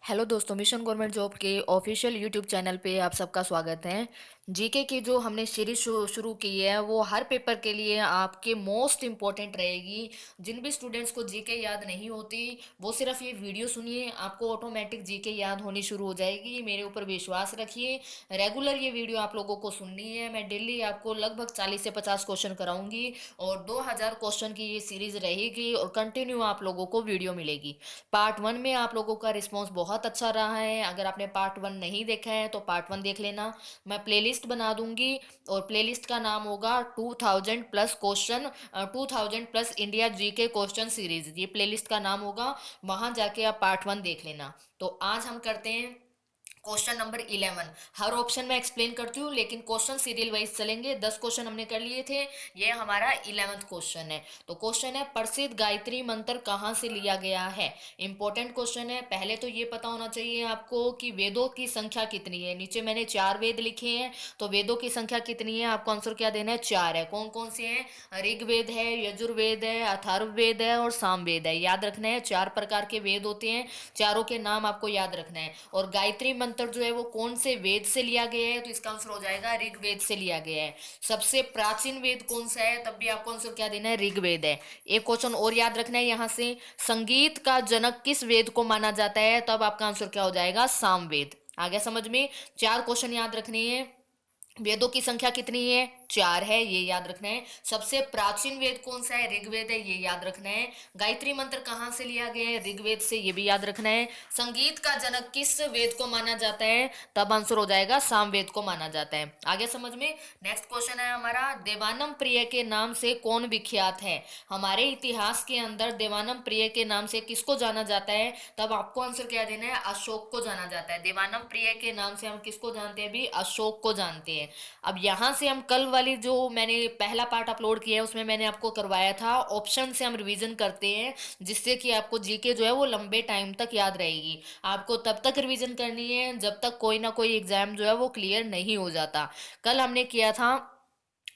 Hello दोस्तों, mission government job के official YouTube channel पे आप सबका स्वागत है। जीके की जो हमने सीरीज शुरू की है वो हर पेपर के लिए आपके मोस्ट इम्पोर्टेंट रहेगी। जिन भी स्टूडेंट्स को जीके याद नहीं होती वो सिर्फ ये वीडियो सुनिए, आपको ऑटोमेटिक जीके याद होनी शुरू हो जाएगी। मेरे ऊपर विश्वास रखिए। रेगुलर ये वीडियो आप लोगों को सुननी है। मैं डेली आपको लगभग 40 से 50 क्वेश्चन कराऊंगी और 2000 क्वेश्चन की ये सीरीज रहेगी और कंटिन्यू आप लोगों को वीडियो मिलेगी। पार्ट वन में आप लोगों का रिस्पॉन्स बहुत अच्छा रहा है। अगर आपने पार्ट वन नहीं देखा है तो पार्ट वन देख लेना। मैं प्लेलिस्ट बना दूंगी और प्लेलिस्ट का नाम होगा 2000 plus question, 2000 plus India GK question series, ये प्लेलिस्ट का नाम होगा। वहां जाके आप पार्ट वन देख लेना। तो आज हम करते हैं क्वेश्चन नंबर 11। हर ऑप्शन में एक्सप्लेन करती हूँ लेकिन क्वेश्चन सीरियल वाइज चलेंगे। 10 क्वेश्चन हमने कर लिए थे, ये हमारा 11वां क्वेश्चन है। तो क्वेश्चन है, प्रसिद्ध गायत्री मंत्र कहाँ से लिया गया है। इंपॉर्टेंट क्वेश्चन है। पहले तो ये पता होना चाहिए आपको कि वेदों की संख्या कितनी है। नीचे मैंने 4 वेद लिखे हैं, तो वेदों की संख्या कितनी है आपको आंसर क्या देना है, 4 है। कौन कौन से हैं, ऋग्वेद है, यजुर्वेद है, अथर्ववेद है और सामवेद है। याद रखना है 4 प्रकार के वेद होते हैं, चारों के नाम आपको याद रखना है। और गायत्री मंत्र जो है वो कौन से वेद से लिया गया है, तो इसका आंसर हो जाएगा ऋग्वेद से लिया गया है। सबसे प्राचीन वेद कौन सा है, तब भी आपको आंसर क्या देना है, ऋग्वेद है। एक क्वेश्चन और याद रखना है यहां से, संगीत का जनक किस वेद को माना जाता है, तब आपका आंसर क्या हो जाएगा, सामवेद। आगे समझ में। 4 क्वेश्चन याद रखने हैं। वेदों की संख्या कितनी है, 4 है, ये याद रखना है। सबसे प्राचीन वेद कौन सा है, ऋग्वेद है, ये याद रखना है। गायत्री मंत्र कहाँ से लिया गया है, ऋग्वेद से, ये भी याद रखना है। संगीत का जनक किस वेद को माना जाता है, तब आंसर हो जाएगा सामवेद को माना जाता है। आगे समझ में। नेक्स्ट क्वेश्चन है हमारा, देवानम प्रिय के नाम से कौन विख्यात है। हमारे इतिहास के अंदर देवानम प्रिय के नाम से किसको जाना जाता है, तब आपको आंसर क्या देना है, अशोक को जाना जाता है। देवानम प्रिय के नाम से हम किसको जानते हैं, भी अशोक को जानते हैं। अब यहां से हम कल वाली जो मैंने पहला पार्ट अपलोड किया है उसमें मैंने आपको करवाया था ऑप्शन से हम रिवीजन करते हैं, जिससे कि आपको जीके जो है वो लंबे टाइम तक याद रहेगी। आपको तब तक रिवीजन करनी है जब तक कोई ना कोई एग्जाम जो है वो क्लियर नहीं हो जाता। कल हमने किया था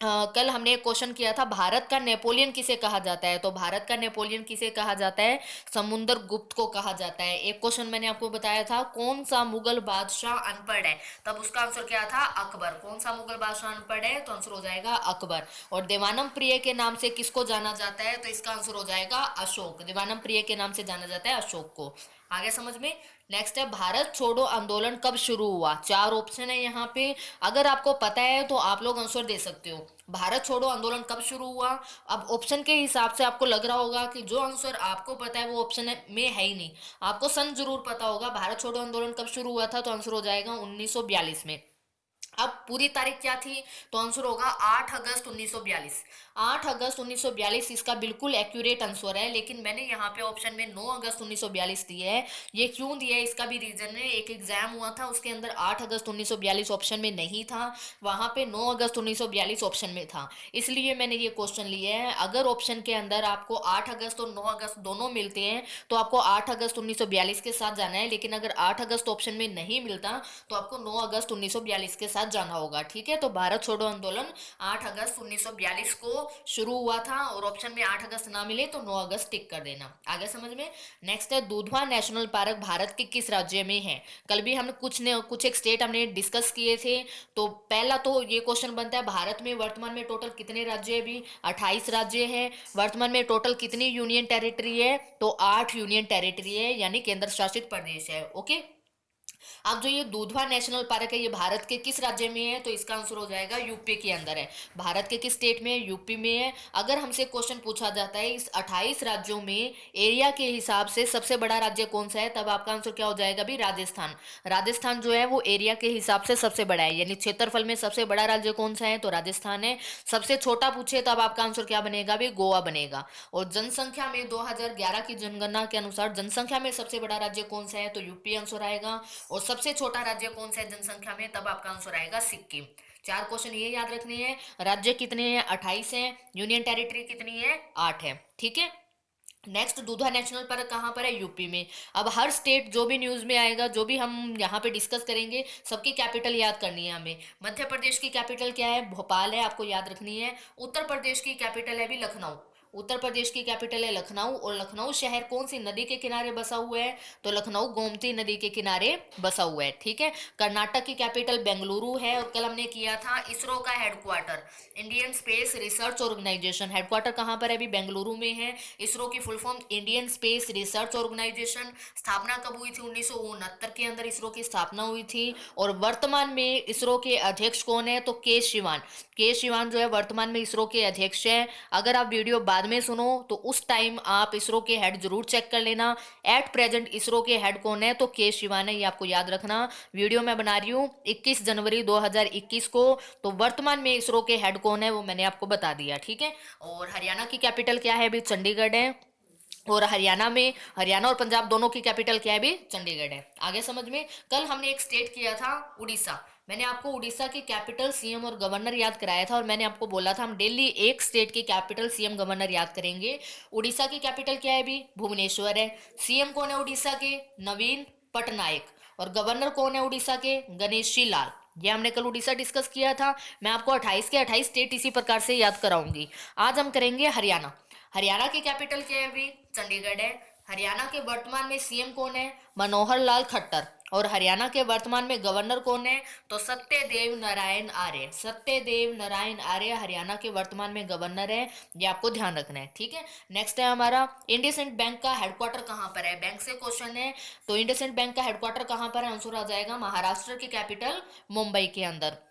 कल हमने एक क्वेश्चन किया था, भारत का नेपोलियन किसे कहा जाता है। तो भारत का नेपोलियन किसे कहा जाता है, समुद्र गुप्त को कहा जाता है। एक क्वेश्चन मैंने आपको बताया था, कौन सा मुगल बादशाह अनपढ़ है, तब उसका आंसर क्या था, अकबर। कौन सा मुगल बादशाह अनपढ़ है, तो आंसर हो जाएगा अकबर। और देवानम प्रिय के नाम से किसको जाना जाता है, तो इसका आंसर हो जाएगा अशोक। देवानम प्रिय के नाम से जाना जाता है अशोक को। आगे समझ में। नेक्स्ट है, भारत छोड़ो आंदोलन कब शुरू हुआ। 4 ऑप्शन है यहाँ पे। अगर आपको पता है तो आप लोग आंसर दे सकते हो। भारत छोड़ो आंदोलन कब शुरू हुआ, अब ऑप्शन के हिसाब से आपको लग रहा होगा कि जो आंसर आपको पता है वो ऑप्शन में है ही नहीं। आपको सन जरूर पता होगा, भारत छोड़ो आंदोलन कब शुरू हुआ था, तो आंसर हो जाएगा 1942 में। अब पूरी तारीख क्या थी, तो आंसर होगा 8 अगस्त 1942। 8 अगस्त 1942 इसका बिल्कुल एक्यूरेट आंसर है, लेकिन मैंने यहाँ पे ऑप्शन में 9 अगस्त 1942 दिया है। ये क्यों दिया है, इसका भी रीजन है। एक एग्जाम हुआ था उसके अंदर 8 अगस्त 1942 ऑप्शन में नहीं था, वहां पे 9 अगस्त 1942 ऑप्शन में था, इसलिए मैंने ये क्वेश्चन लिया है। अगर ऑप्शन के अंदर आपको 8 अगस्त और 9 अगस्त दोनों मिलते हैं तो आपको 8 अगस्त 1942 के साथ जाना है, लेकिन अगर 8 अगस्त ऑप्शन में नहीं मिलता तो आपको 9 अगस्त 1942 के साथ जाना होगा। ठीक है, तो भारत छोड़ो आंदोलन 8 अगस्त 1942 को शुरू हुआ था और ऑप्शन में 8 अगस्त ना मिले तो 9 अगस्त टिक कर देना। आगे समझ में। नेक्स्ट है, दुधवा नेशनल पार्क भारत के किस राज्य में है। कल भी हमने कुछ एक स्टेट हमने डिस्कस किए थे। तो पहला तो ये क्वेश्चन बनता है, भारत में वर्तमान में टोटल कितने राज्य है, भी 28 राज्य हैं। वर्तमान में टोटल कितनी यूनियन टेरिटरी है, तो 8 यूनियन टेरिटरी है, यानी केंद्र शासित प्रदेश है। ओके। अब जो ये दुधवा नेशनल पार्क है ये भारत के किस राज्य में है, तो इसका आंसर हो जाएगा यूपी के अंदर है। भारत के किस स्टेट में है, यूपी में है। अगर हमसे क्वेश्चन पूछा जाता है इस 28 राज्यों में एरिया के हिसाब से सबसे बड़ा राज्य कौन सा है, तब आपका आंसर क्या हो जाएगा, भी राजस्थान। राजस्थान जो है वो एरिया के हिसाब से सबसे बड़ा है, यानी क्षेत्रफल में सबसे बड़ा राज्य कौन सा है, तो राजस्थान है। सबसे छोटा पूछे तब आपका आंसर क्या बनेगा, भी गोवा बनेगा। और जनसंख्या में 2011 की जनगणना के अनुसार जनसंख्या में सबसे बड़ा राज्य कौन सा है, तो यूपी आंसर आएगा। और सबसे छोटा राज्य कौन सा है जनसंख्या में, तब आपका आंसर आएगा सिक्किम। 4 क्वेश्चन ये याद रखने हैं। राज्य कितने हैं, 28 हैं। यूनियन टेरिटरी कितनी है, 8 है। ठीक है। नेक्स्ट, दुधवा नेशनल पार्क कहाँ पर है, यूपी में। अब हर स्टेट जो भी न्यूज में आएगा, जो भी हम यहाँ पे डिस्कस करेंगे, सबकी कैपिटल याद करनी है हमें। मध्य प्रदेश की कैपिटल क्या है, भोपाल है, आपको याद रखनी है। उत्तर प्रदेश की कैपिटल है भी लखनऊ। उत्तर प्रदेश की कैपिटल है लखनऊ, और लखनऊ शहर कौन सी नदी के किनारे बसा हुआ है, तो लखनऊ गोमती नदी के किनारे बसा हुआ है, ठीक है। कर्नाटक की कैपिटल बेंगलुरु है, और कल हमने किया था इसरो का headquarter, Indian Space Research Organisation, headquarter कहाँ पर है, अभी बेंगलुरु में है। इसरो की full form Indian Space Research Organisation. स्थापना कब हुई थी, 1969 के अंदर इसरो की स्थापना हुई थी। और वर्तमान में इसरो के अध्यक्ष कौन है, तो के शिवान। के शिवान जो है वर्तमान में इसरो के अध्यक्ष है। अगर आप वीडियो बाद में सुनो तो उस टाइम आप इसरो के हेड जरूर चेक कर लेना। एट प्रेजेंट इसरो के हेड कौन है, तो के शिवान है, ये आपको याद रखना। वीडियो मैं बना रही हूँ 21 जनवरी 2021 को, तो वर्तमान में इसरो के हेड कौन है वो मैंने आपको बता दिया, ठीक है। और हरियाणा की कैपिटल क्या है, अभी चंडीगढ़ है। और हरियाणा और पंजाब दोनों की कैपिटल क्या है, भी चंडीगढ़ है। आगे समझ में। कल हमने एक स्टेट किया था उड़ीसा, मैंने आपको उड़ीसा की कैपिटल, सीएम और गवर्नर याद कराया था, और मैंने आपको बोला था हम डेली एक स्टेट की कैपिटल, सीएम, गवर्नर याद करेंगे। उड़ीसा की कैपिटल क्या है, भी भुवनेश्वर है। सीएम कौन है उड़ीसा के, नवीन पटनायक। और गवर्नर कौन है उड़ीसा के, गणेशी लाल। ये हमने कल उड़ीसा डिस्कस किया था। मैं आपको 28 के 28 स्टेट इसी प्रकार से याद कराऊंगी। आज हम करेंगे हरियाणा। हरियाणा की कैपिटल क्या है, अभी चंडीगढ़ है। हरियाणा के वर्तमान में सीएम कौन है, मनोहर लाल खट्टर। और हरियाणा के वर्तमान में गवर्नर कौन है, तो सत्यदेव नारायण आर्य। सत्यदेव नारायण आर्य हरियाणा के वर्तमान में गवर्नर है, ये आपको ध्यान रखना है, ठीक है। नेक्स्ट है हमारा, इंडसइंड बैंक का हेडक्वार्टर कहाँ पर है, बैंक से क्वेश्चन है। तो इंडसइंड बैंक का हेडक्वार्टर कहाँ पर है, आंसर आ जाएगा महाराष्ट्र की कैपिटल मुंबई के अंदर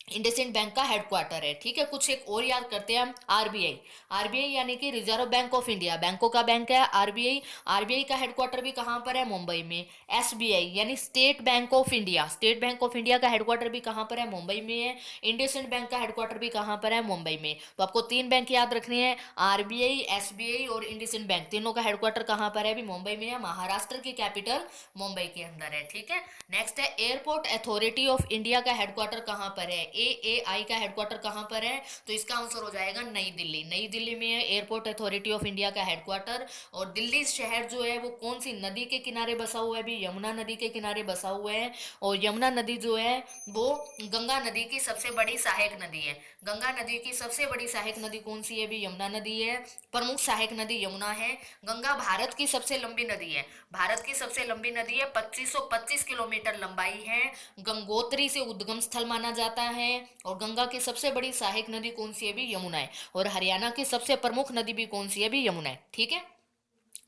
इंडसइंड बैंक का हेडक्वार्टर है, ठीक है। कुछ एक और याद करते हैं हम, आरबीआई। आरबीआई यानी कि रिजर्व बैंक ऑफ इंडिया, बैंकों का बैंक है आरबीआई। आरबीआई का हेडक्वार्टर भी कहाँ पर है, मुंबई में। एसबीआई यानी state bank of India, state bank of India का हेडक्वार्टर भी कहाँ पर है, मुंबई में है। इंडसइंड बैंक का हेडक्वार्टर भी कहाँ पर है, मुंबई में। तो आपको तीन बैंक याद रखने हैं, आरबीआई, एसबीआई और इंडसइंड बैंक, तीनों का हेडक्वार्टर कहाँ पर है, भी मुंबई में है। महाराष्ट्र की कैपिटल मुंबई के अंदर है, ठीक है। नेक्स्ट है, एयरपोर्ट अथॉरिटी ऑफ इंडिया का हेडक्वार्टर कहाँ पर है, एएआई का हेडक्वार्टर कहाँ पर है, तो इसका आंसर हो जाएगा नई दिल्ली। नई दिल्ली में है एयरपोर्ट अथॉरिटी ऑफ इंडिया का हेडक्वार्टर। और दिल्ली शहर जो है वो कौन सी नदी के किनारे बसा हुआ है, भी यमुना नदी के किनारे बसा हुआ है। और यमुना नदी जो है वो गंगा नदी की सबसे बड़ी सहायक नदी है। गंगा नदी की सबसे बड़ी सहायक नदी कौन सी है, भी यमुना नदी है। प्रमुख सहायक नदी यमुना है। गंगा भारत की सबसे लंबी नदी है, भारत की सबसे लंबी नदी है, 2525 किलोमीटर लंबाई है। गंगोत्री से उद्गम स्थल माना जाता है। और गंगा की सबसे बड़ी सहायक नदी कौन सी है, भी यमुना है। और हरियाणा की सबसे प्रमुख नदी भी कौन सी है, भी यमुना है, ठीक है।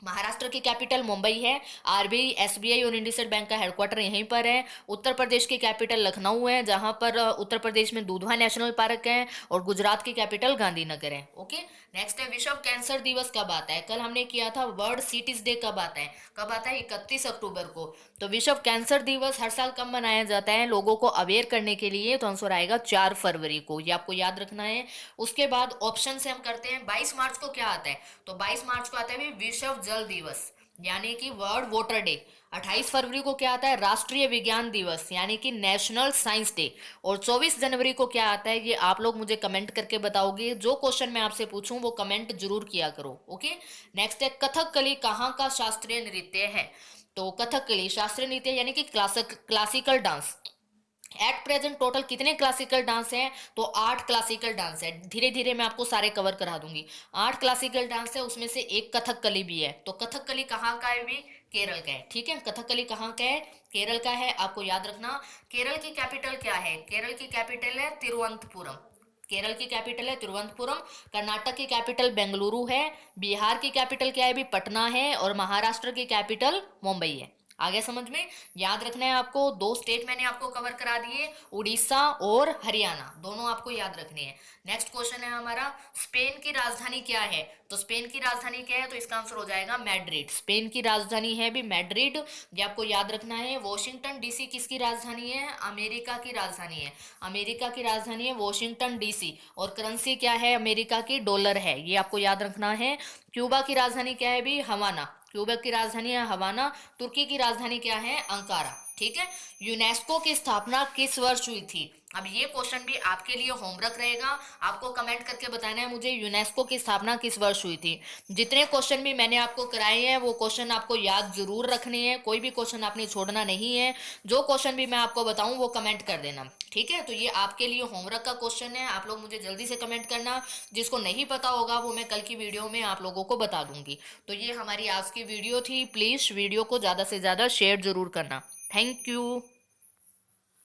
महाराष्ट्र की कैपिटल मुंबई है। आरबीआई, एसबीआई और इंडसइंड बैंक का हेडक्वार्टर यहीं पर है। उत्तर प्रदेश की कैपिटल लखनऊ है, जहां पर उत्तर प्रदेश में दुधवा नेशनल पार्क है। और गुजरात की कैपिटल गांधीनगर है, ओके। नेक्स्ट है, विश्व कैंसर दिवस कब आता है, कल हमने किया था। वर्ल्ड सिटीज डे कब आता है, कब आता है, 31 अक्टूबर को। तो विश्व कैंसर दिवस हर साल कब मनाया जाता है, लोगों को अवेयर करने के लिए, तो आंसर आएगा 4 फरवरी को, ये आपको याद रखना है। उसके बाद ऑप्शन से हम करते हैं, 22 मार्च को क्या आता है, तो 22 मार्च को आता है विश्व जल दिवस, यानी कि वर्ल्ड वाटर डे। 28 फरवरी को क्या आता है, राष्ट्रीय विज्ञान दिवस, यानी कि नेशनल साइंस डे। और 24 जनवरी को क्या आता है, ये आप लोग मुझे कमेंट करके बताओगे। जो क्वेश्चन मैं आपसे पूछूं वो कमेंट जरूर किया करो, ओके। नेक्स्ट है, कथकली कहाँ का शास्त्रीय नृत्य है, तो कथकली शास्त्रीय नृत्य यानी कि classical dance. At present total कितने क्लासिकल डांस हैं, तो 8 क्लासिकल डांस है। धीरे धीरे मैं आपको सारे कवर करा दूंगी। 8 क्लासिकल डांस है, उसमें से एक कथकली भी है। तो कथकली कहाँ का है, भी केरल का है, ठीक है। कथकली कहाँ का है, केरल का है, आपको याद रखना। केरल की कैपिटल क्या है, केरल की कैपिटल है तिरुवनंतपुरम। केरल की कैपिटल है तिरुवनंतपुरम। कर्नाटक की कैपिटल बेंगलुरु है। बिहार की कैपिटल क्या है, भी पटना है। और महाराष्ट्र की कैपिटल मुंबई है। आगे समझ में। याद रखना है आपको, दो स्टेट मैंने आपको कवर करा दिए, उड़ीसा और हरियाणा, दोनों आपको याद रखने हैं। नेक्स्ट क्वेश्चन है हमारा, स्पेन की राजधानी क्या है, तो स्पेन की राजधानी क्या है, तो इसका आंसर हो जाएगा मैड्रिड। स्पेन की राजधानी है भी मैड्रिड, ये आपको याद रखना है। वॉशिंगटन डीसी किसकी राजधानी है, अमेरिका की राजधानी है। अमेरिका की राजधानी है वॉशिंगटन डीसी। और करेंसी क्या है, अमेरिका की डॉलर है, ये आपको याद रखना है। क्यूबा की राजधानी क्या है, भी हवाना। क्यूबेक की राजधानी है हवाना। तुर्की की राजधानी क्या है, अंकारा। ठीक है। यूनेस्को की स्थापना किस वर्ष हुई थी? अब ये क्वेश्चन भी आपके लिए होमवर्क रहेगा, आपको कमेंट करके बताना है मुझे यूनेस्को की स्थापना किस वर्ष हुई थी। जितने क्वेश्चन भी मैंने आपको कराए हैं वो क्वेश्चन आपको याद जरूर रखने हैं, कोई भी क्वेश्चन आपने छोड़ना नहीं है। जो क्वेश्चन भी मैं आपको बताऊं वो कमेंट कर देना, ठीक है। तो ये आपके लिए होमवर्क का क्वेश्चन है, आप लोग मुझे जल्दी से कमेंट करना। जिसको नहीं पता होगा वो मैं कल की वीडियो में आप लोगों को बता दूंगी। तो ये हमारी आज की वीडियो थी, प्लीज वीडियो को ज्यादा से ज्यादा शेयर जरूर करना। Thank you.